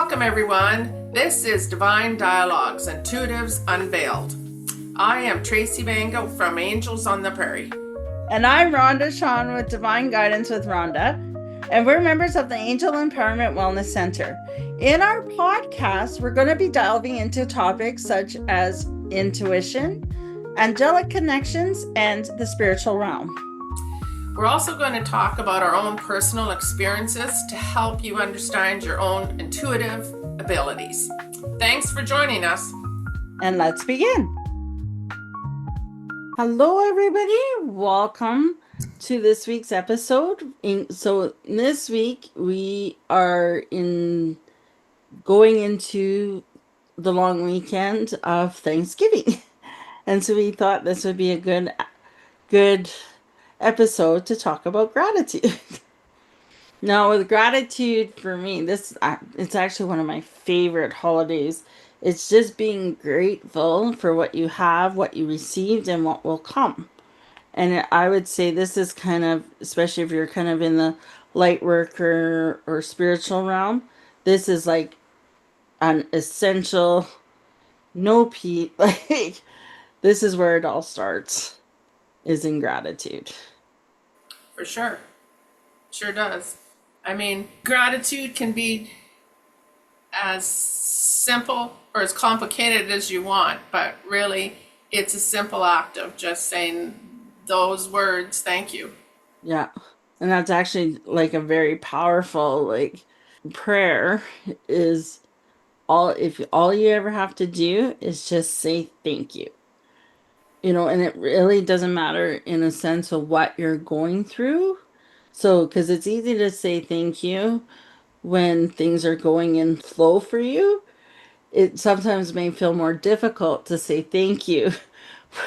Welcome, everyone. This is Divine Dialogues, Intuitives Unveiled. I am Tracey Mango from Angels on the Prairie. And I'm Rhonda Sean with Divine Guidance with Rhonda, and we're members of the Angel Empowerment Wellness Center. In our podcast, we're going to be delving into topics such as intuition, angelic connections, and the spiritual realm. We're also going to talk about our own personal experiences to help you understand your own intuitive abilities. Thanks for joining us. And let's begin. Hello, everybody. Welcome to this week's episode. So this week we are going into the long weekend of Thanksgiving. And so we thought this would be a good episode to talk about gratitude. Now, with gratitude for me, it's actually one of my favorite holidays. It's just being grateful for what you have, what you received, and what will come. And I would say this is kind of, especially if you're kind of in the light work or spiritual realm, this is like an essential, like, this is where it all starts, is in gratitude. For sure. Sure does. I mean, gratitude can be as simple or as complicated as you want, but really it's a simple act of just saying those words, thank you. Yeah. And that's actually like a very powerful like prayer is all you ever have to do is just say thank you. And it really doesn't matter in a sense of what you're going through. So, because it's easy to say thank you when things are going in flow for you, it sometimes may feel more difficult to say thank you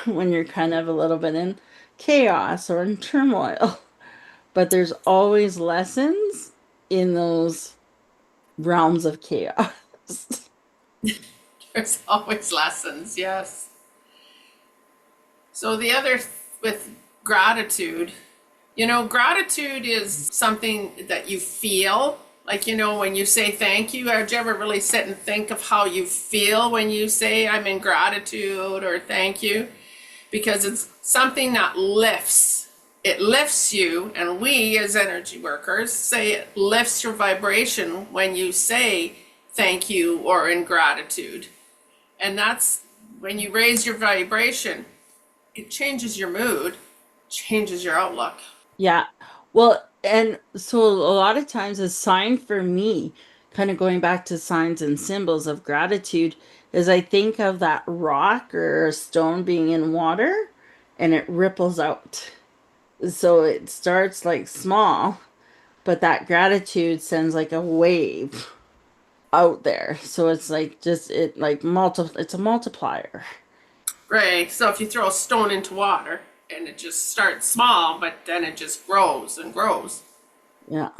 when you're kind of a little bit in chaos or in turmoil. But there's always lessons in those realms of chaos. There's always lessons, yes. So the other with gratitude, gratitude is something that you feel. Like, when you say thank you, did you ever really sit and think of how you feel when you say I'm in gratitude or thank you? Because it's something that lifts. It lifts you, and we as energy workers say it lifts your vibration when you say thank you or in gratitude. And that's when you raise your vibration, it changes your mood, changes your outlook. Yeah. Well, and so a lot of times a sign for me, kind of going back to signs and symbols of gratitude, is I think of that rock or a stone being in water and it ripples out. So it starts like small, but that gratitude sends like a wave out there. So it's like it's a multiplier. Right. So if you throw a stone into water and it just starts small, but then it just grows and grows. Yeah.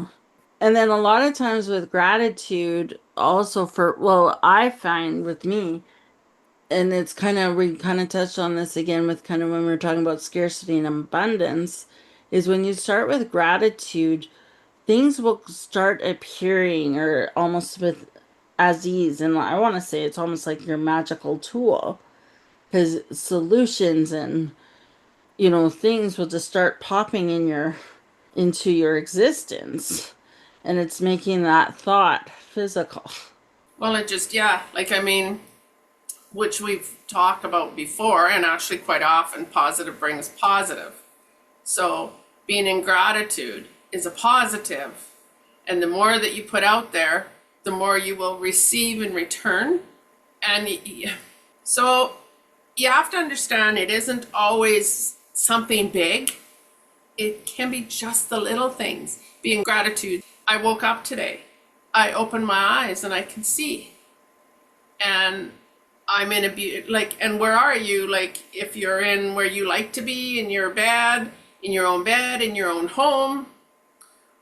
And then a lot of times with gratitude, also well, I find with me, and we kind of touched on this again with kind of when we were talking about scarcity and abundance, is when you start with gratitude, things will start appearing or almost with as ease. And I want to say it's almost like your magical tool because solutions and, things will just start popping into your existence. And it's making that thought physical. Well, it just, yeah, which we've talked about before, and actually quite often, positive brings positive. So being in gratitude is a positive, and the more that you put out there, the more you will receive in return. And so you have to understand it isn't always something big. It can be just the little things. Being gratitude. I woke up today. I opened my eyes and I can see. And I'm in and where are you? Like, if you're in where you like to be, in your bed, in your own home,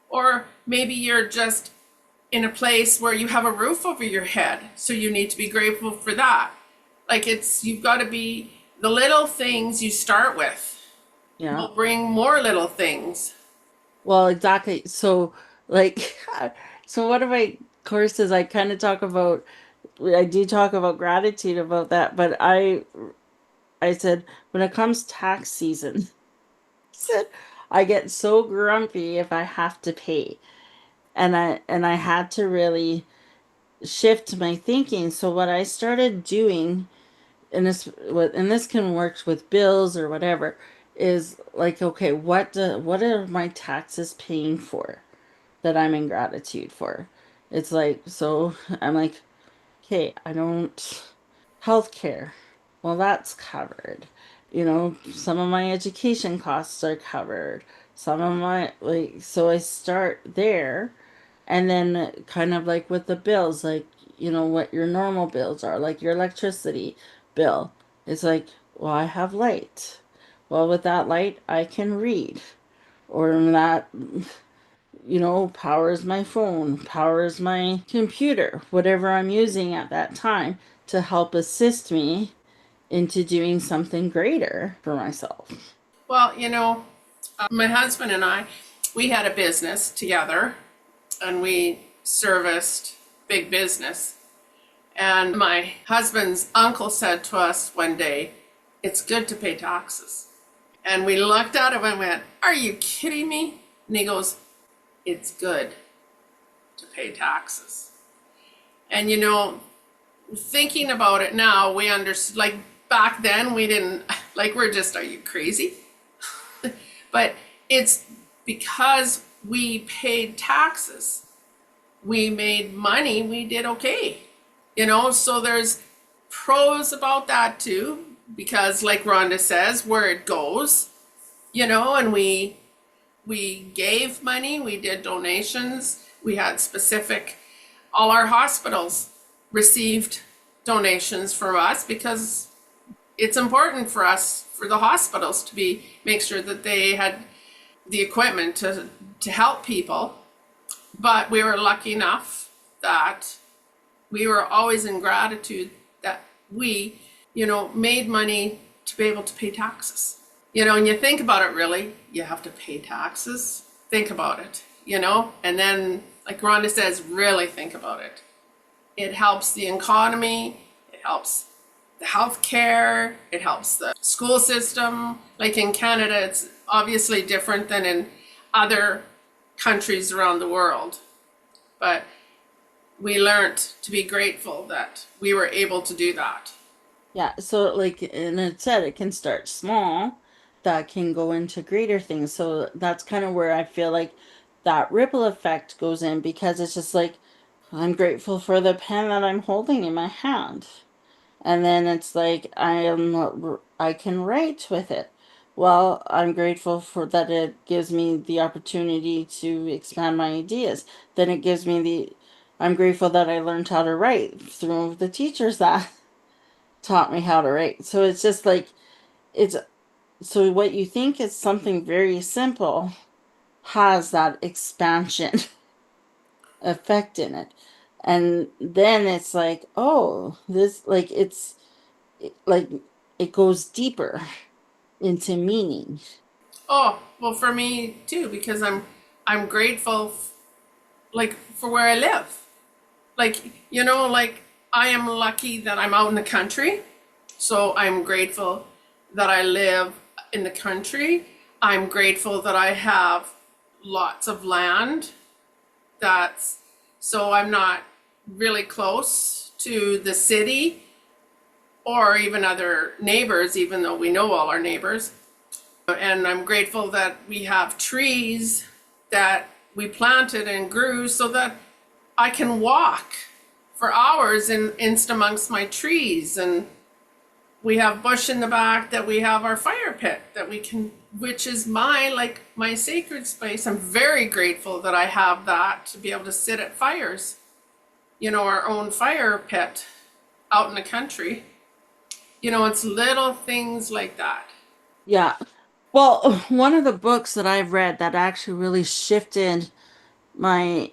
or maybe you're just in a place where you have a roof over your head. So you need to be grateful for that. Like, you've got to be the little things you start with. Yeah. Will bring more little things. Well, exactly. So, like, so what have I courses, I kind of talk about, I do talk about gratitude about that, but I said when it comes tax season, I said I get so grumpy if I have to pay. And I had to really shift my thinking. So what I started doing, and this can work with bills or whatever, is like, okay, what are my taxes paying for that I'm in gratitude for? It's like, so I'm like, okay, I don't healthcare. Well, that's covered. Some of my education costs are covered. Some of my, like, so I start there, and then kind of like with the bills, like, what your normal bills are, like your electricity bill. It's like, well, I have light. Well, with that light, I can read. Or that, powers my phone, powers my computer, whatever I'm using at that time to help assist me into doing something greater for myself. Well, my husband and I, we had a business together and we serviced big business. And my husband's uncle said to us one day, it's good to pay taxes. And we looked at him and went, are you kidding me? And he goes, it's good to pay taxes. And thinking about it now, we understood, like back then we didn't, like we're just, are you crazy? But it's because we paid taxes, we made money, we did okay. So there's pros about that too, because like Rhonda says, where it goes, and we gave money, we did donations, we had specific, all our hospitals received donations from us because it's important for us, for the hospitals to make sure that they had the equipment to help people. But we were lucky enough that we were always in gratitude that we, made money to be able to pay taxes. And you think about it, really, you have to pay taxes. Think about it, and then, like Rhonda says, really think about it. It helps the economy, it helps the healthcare, it helps the school system. Like in Canada, it's obviously different than in other countries around the world. But we learned to be grateful that we were able to do that. Yeah, so like, and it said it can start small, that can go into greater things. So that's kind of where I feel like that ripple effect goes in, because it's just like, I'm grateful for the pen that I'm holding in my hand. And then it's like, I can write with it. Well, I'm grateful for that it gives me the opportunity to expand my ideas. Then it gives me I'm grateful that I learned how to write through the teachers that taught me how to write. So it's just like, it's so what you think is something very simple has that expansion effect in it. And then it's like, oh, this, like, like it goes deeper into meaning. Oh, well, for me too, because I'm grateful, like for where I live. Like, like I am lucky that I'm out in the country. So I'm grateful that I live in the country. I'm grateful that I have lots of land. That's so I'm not really close to the city or even other neighbors, even though we know all our neighbors. And I'm grateful that we have trees that we planted and grew so that I can walk for hours in amongst my trees. And we have bush in the back that we have our fire pit that we can, which is my sacred space. I'm very grateful that I have that to be able to sit at fires, our own fire pit out in the country. It's little things like that. Yeah. Well, one of the books that I've read that actually really shifted my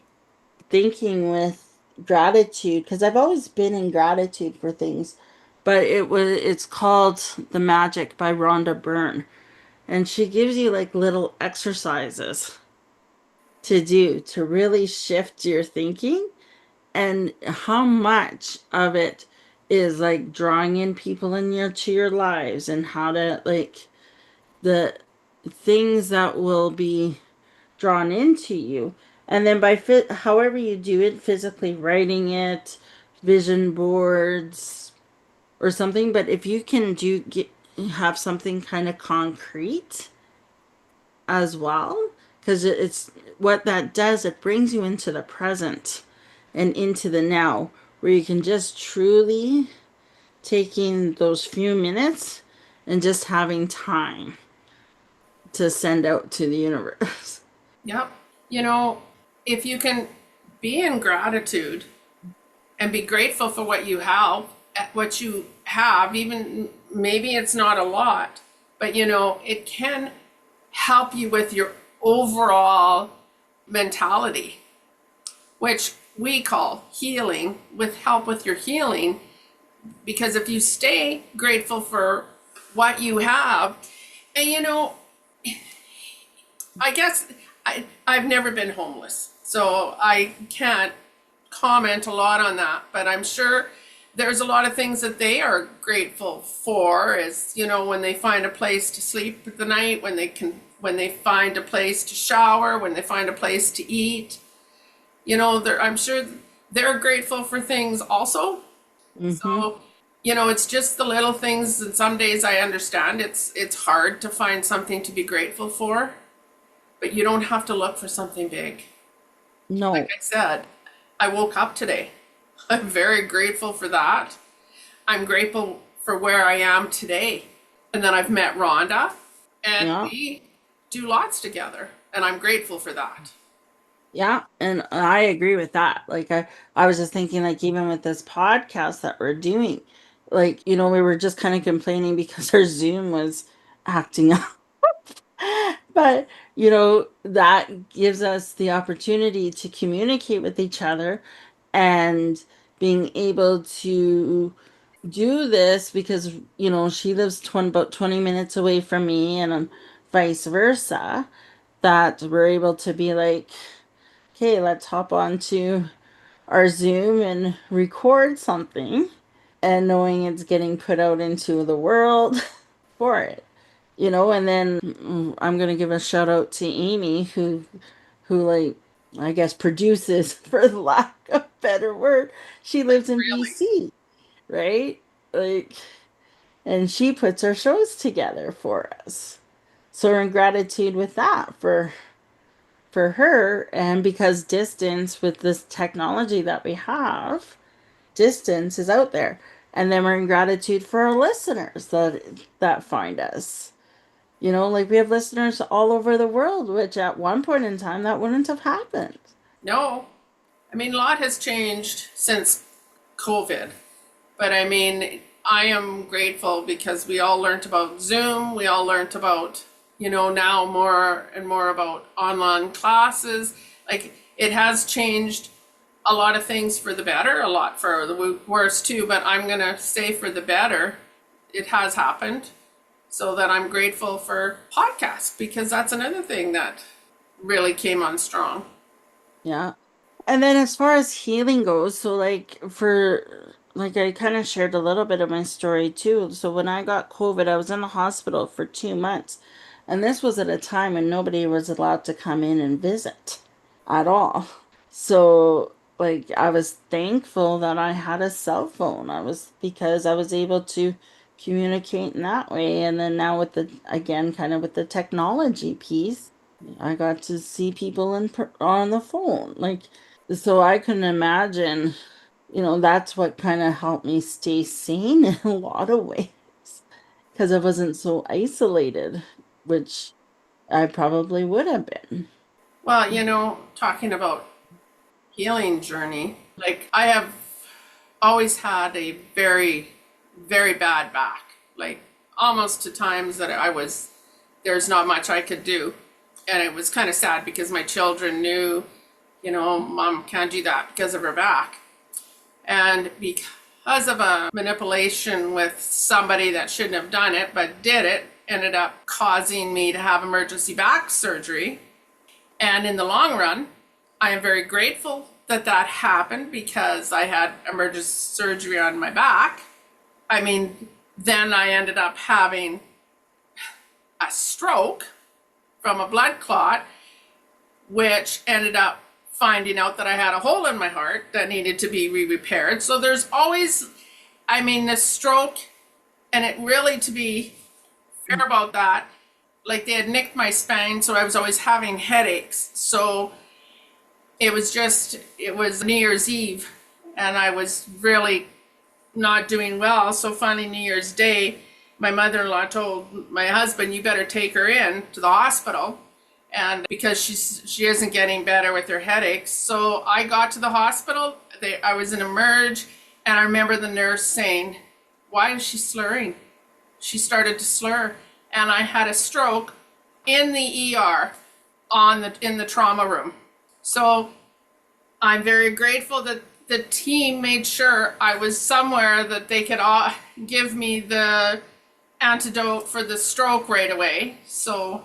thinking with gratitude, because I've always been in gratitude for things, but it's called The Magic by Rhonda Byrne. And she gives you like little exercises to do to really shift your thinking. and how much of it is like drawing in people in your to your lives, and how to like the things that will be drawn into you. And then by however you do it, physically writing it, vision boards or something. But if you can have something kind of concrete as well, because it's what that does, it brings you into the present and into the now, where you can just truly taking those few minutes and just having time to send out to the universe. Yep. You know, if you can be in gratitude and be grateful for what you have, even maybe it's not a lot, but it can help you with your overall mentality, which we call healing, with help with your healing. Because if you stay grateful for what you have, and I guess I've never been homeless, so I can't comment a lot on that, but I'm sure there's a lot of things that they are grateful for, is when they find a place to sleep at the night, when they find a place to shower, when they find a place to eat. I'm sure they're grateful for things also. Mm-hmm. So, it's just the little things, and some days I understand it's hard to find something to be grateful for, but you don't have to look for something big. Like No. I said, I woke up today. I'm very grateful for that. I'm grateful for where I am today. And then I've met Rhonda, and Yeah. we do lots together, and I'm grateful for that. Yeah, and I agree with that. Like I was just thinking, like, even with this podcast that we're doing, like, we were just kind of complaining because our Zoom was acting up. But, that gives us the opportunity to communicate with each other, and being able to do this because, she lives about 20 minutes away from me, and vice versa, that we're able to be like, okay, let's hop on to our Zoom and record something, and knowing it's getting put out into the world for it. And then I'm gonna give a shout out to Amy, who like, I guess, produces, for the lack of better word. She lives in Really? BC, right? Like, and she puts our shows together for us. So we're in gratitude with that for her. And because distance, with this technology that we have, distance is out there. And then we're in gratitude for our listeners that find us. Like, we have listeners all over the world, which at one point in time that wouldn't have happened. No. I mean, a lot has changed since COVID. But I mean, I am grateful because we all learned about Zoom. We all learned about, now more and more about online classes. Like, it has changed a lot of things for the better, a lot for the worse too, but I'm going to say for the better, it has happened. So that I'm grateful for podcasts, because that's another thing that really came on strong. Yeah. And then as far as healing goes, so like, I kind of shared a little bit of my story too. So when I got COVID, I was in the hospital for 2 months. And this was at a time when nobody was allowed to come in and visit at all. So, like, I was thankful that I had a cell phone. Because I was able to communicate in that way. And then now with again, kind of with the technology piece, I got to see people on the phone. Like, so I can imagine, that's what kind of helped me stay sane in a lot of ways, because I wasn't so isolated, which I probably would have been. Well, talking about healing journey, like I have always had a very, very bad back, like almost to times that there's not much I could do. And it was kind of sad because my children knew, mom can't do that because of her back. And because of a manipulation with somebody that shouldn't have done it, but did it, ended up causing me to have emergency back surgery. And in the long run, I am very grateful that happened because I had emergency surgery on my back. I mean, then I ended up having a stroke from a blood clot, which ended up finding out that I had a hole in my heart that needed to be repaired. So there's always, I mean, the stroke, and it really, to be fair about that, like they had nicked my spine, so I was always having headaches. So it was New Year's Eve, and I was really not doing well. So finally, New Year's Day, my mother-in-law told my husband, "You better take her in to the hospital," and because she isn't getting better with her headaches. So I got to the hospital. I was in emerge, and I remember the nurse saying, "Why is she slurring?" She started to slur, and I had a stroke in the ER in the trauma room. So I'm very grateful that the team made sure I was somewhere that they could give me the antidote for the stroke right away. So,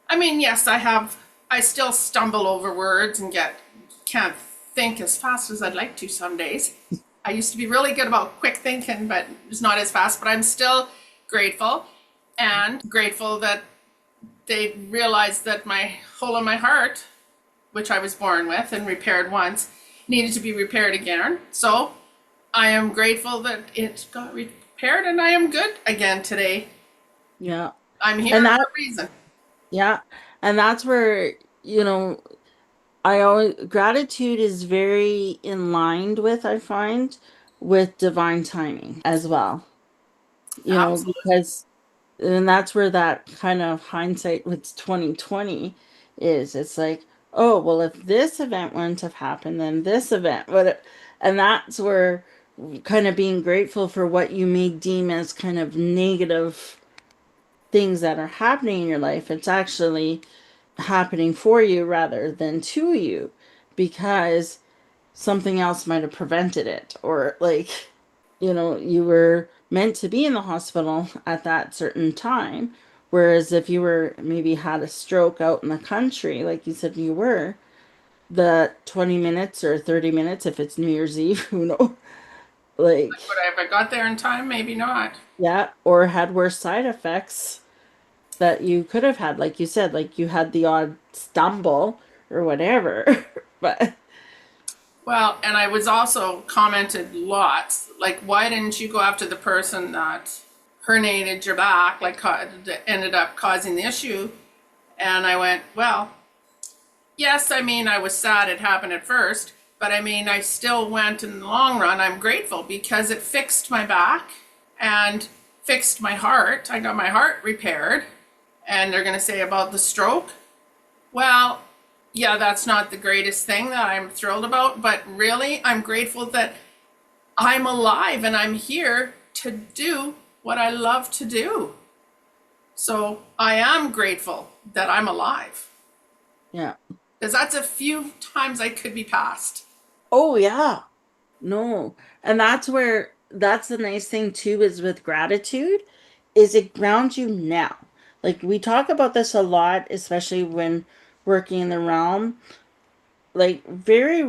I mean, yes, I still stumble over words and can't think as fast as I'd like to some days. I used to be really good about quick thinking, but it's not as fast, but I'm still grateful that they realized that my hole in my heart, which I was born with and repaired once, needed to be repaired again. So I am grateful that it got repaired and I am good again today. Yeah. I'm here And for that, a reason. yeah. And that's where, I always, gratitude is very in line with, I find, with divine timing as well. Absolutely. Because, and that's where that kind of hindsight with 2020 is. It's like, oh, well, if this event wouldn't have happened, then this event would, and that's where kind of being grateful for what you may deem as kind of negative things that are happening in your life. It's actually happening for you rather than to you because something else might have prevented it, or like, you were meant to be in the hospital at that certain time, whereas if you were maybe had a stroke out in the country like you said you were, the 20 minutes or 30 minutes, if it's New Year's Eve, who knows, like, Would I have got there in time? Maybe not. yeah, or had worse side effects that you could have had, like you said, like you had the odd stumble or whatever. But Well, and I was also commented lots, like, why didn't you go after the person that herniated your back, like that ended up causing the issue? And I went, well, yes, I mean, I was sad it happened at first, but I mean, I still went in the long run. I'm grateful because it fixed my back and fixed my heart. I got my heart repaired. And they're going to say about the stroke. Well, yeah, that's not the greatest thing that I'm thrilled about, but really, I'm grateful that I'm alive and I'm here to do what I love to do. So I am grateful that I'm alive yeah. because that's a few times I could be passed. Oh yeah. No. And that's the nice thing too is with gratitude is it grounds you now. Like we talk about this a lot, especially when working in the realm. Like very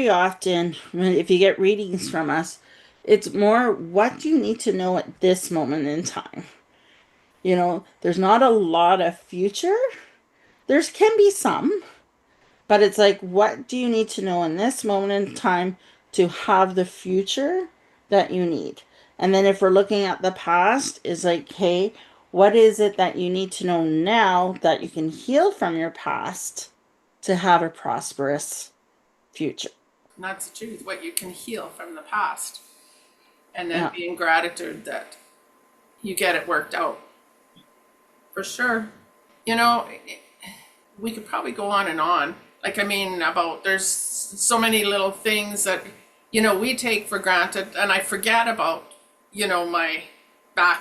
often if you get readings from us, it's more what do you need to know at this moment in time. There's not a lot of future. There's can be some, but it's like, what do you need to know in this moment in time to have the future that you need? And then if we're looking at the past, is like, hey, what is it that you need to know now that you can heal from your past to have a prosperous future? And that's the truth, what you can heal from the past. And then Yeah. be in gratitude that you get it worked out. For sure. You know, we could probably go on and on. Like, I mean, there's so many little things that, we take for granted, and I forget about, my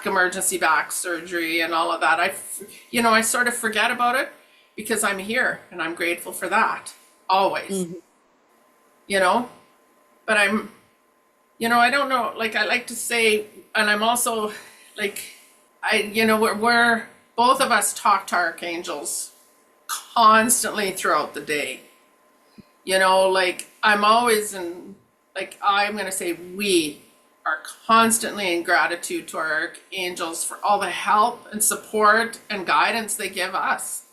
emergency back surgery and all of that. I sort of forget about it because I'm here and I'm grateful for that always, Mhm. you know, but I don't know, like, I like to say, and I'm also like, we're both of us talk to archangels constantly throughout the day. Like I'm always in, like I'm going to say we are constantly in gratitude to our archangels for all the help and support and guidance they give us,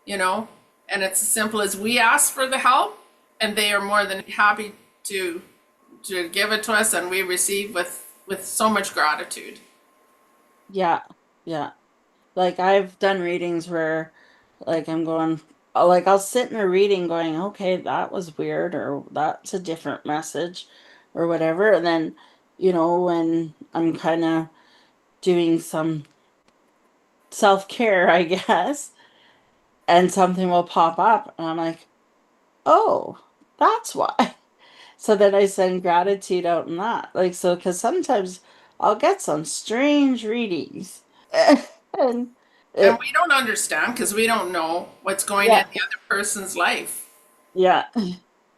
you know? And it's as simple as we ask for the help and they are more than happy to give it to us, and we receive with so much gratitude. Yeah. Yeah. Like I've done readings where like I'm going like I'll sit in a reading going, okay, that was weird or that's a different message or whatever. And then, when I'm kind of doing some self-care, I guess, and something will pop up and I'm like, oh, that's why. So then I send gratitude out in that. Like, so, because sometimes I'll get some strange readings. And And it, we don't understand because we don't know what's going in yeah, the other person's life. yeah.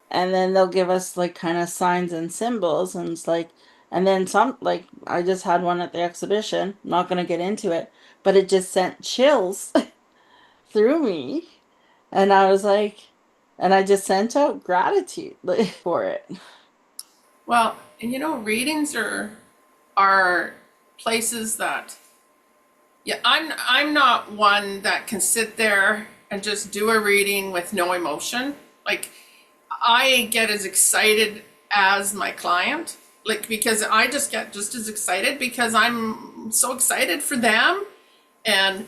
And then they'll give us like kind of signs and symbols. And it's like, and then some, like, I just had one at the exhibition. I'm not going to get into it, but it just sent chills through me. And I was like, and I just sent out gratitude like, for it. Well, and readings are places that, yeah, I'm not one that can sit there and just do a reading with no emotion. Like I get as excited as my client, like because I just get just as excited because I'm so excited for them. And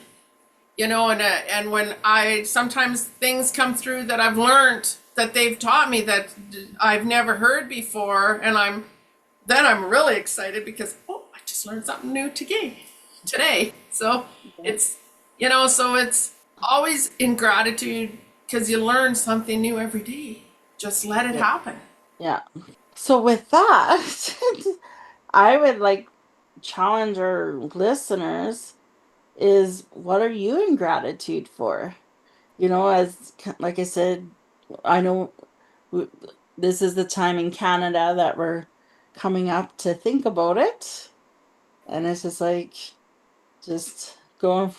and when I sometimes things come through that I've learned that they've taught me that I've never heard before, and I'm really excited because I just learned something new today. So it's so it's always in gratitude because you learn something new every day. Just let it Yeah. happen. Yeah. So with that, I would like challenge our listeners is what are you in gratitude for? As like I said, I know w- this is the time in Canada that we're coming up to think about it. And it's just like, just going,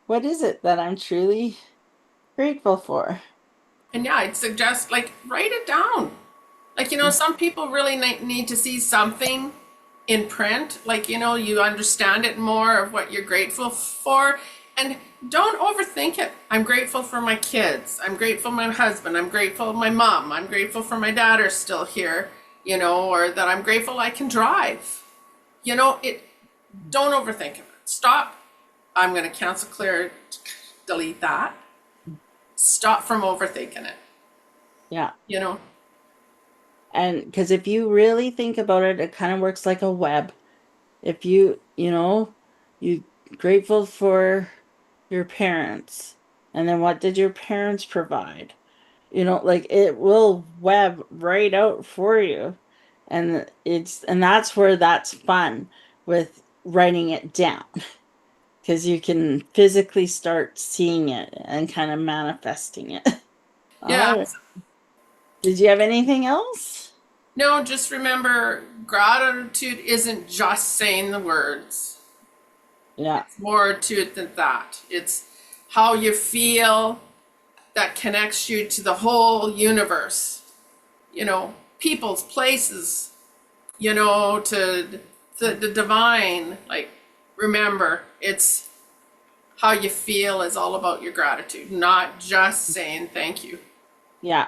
what is it that I'm truly grateful for? And yeah, I'd suggest like write it down. Like, some people really need to see something in print. Like, you understand it more of what you're grateful for. And don't overthink it. I'm grateful for my kids. I'm grateful for my husband. I'm grateful for my mom. I'm grateful for my dad are still here, or that I'm grateful I can drive. It don't overthink it. Stop. I'm going to cancel, clear, delete that. Stop from overthinking it. Yeah. You know, And because if you really think about it, it kind of works like a web. If you grateful for your parents, and then what did your parents provide? Like it will web right out for you. And that's where that's fun with writing it down because you can physically start seeing it and kind of manifesting it. All yeah. right. Did you have anything else? No, just remember gratitude isn't just saying the words. Yeah. It's more to it than that. It's how you feel that connects you to the whole universe. People's places, to the divine. Like, remember, it's how you feel is all about your gratitude, not just saying thank you. Yeah.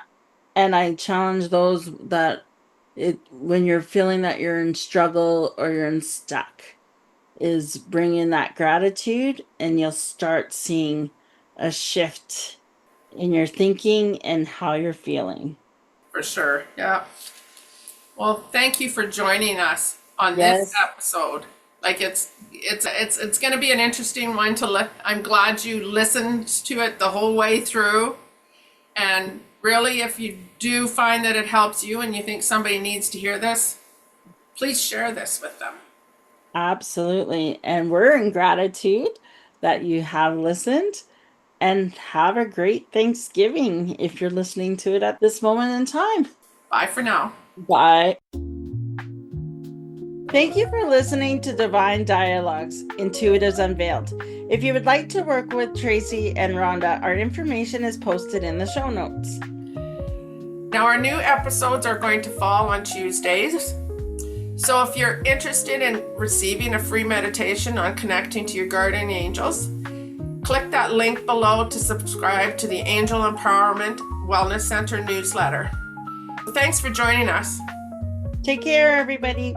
And I challenge those that when you're feeling that you're in struggle or you're in stuck, is bring in that gratitude and you'll start seeing a shift in your thinking and how you're feeling. For sure. Yeah. Well, thank you for joining us on this Yes, episode. Like it's going to be an interesting one to I'm glad you listened to it the whole way through. And really, if you do find that it helps you and you think somebody needs to hear this, please share this with them. absolutely. And we're in gratitude that you have listened and have a great Thanksgiving if you're listening to it at this moment in time. Bye for now. Bye. Thank you for listening to Divine Dialogues, Intuitives Unveiled. If you would like to work with Tracey and Rhonda, our information is posted in the show notes. Now, our new episodes are going to fall on Tuesdays. So if you're interested in receiving a free meditation on connecting to your guardian angels, click that link below to subscribe to the Angel Empowerment Wellness Center newsletter. Thanks for joining us. Take care, everybody.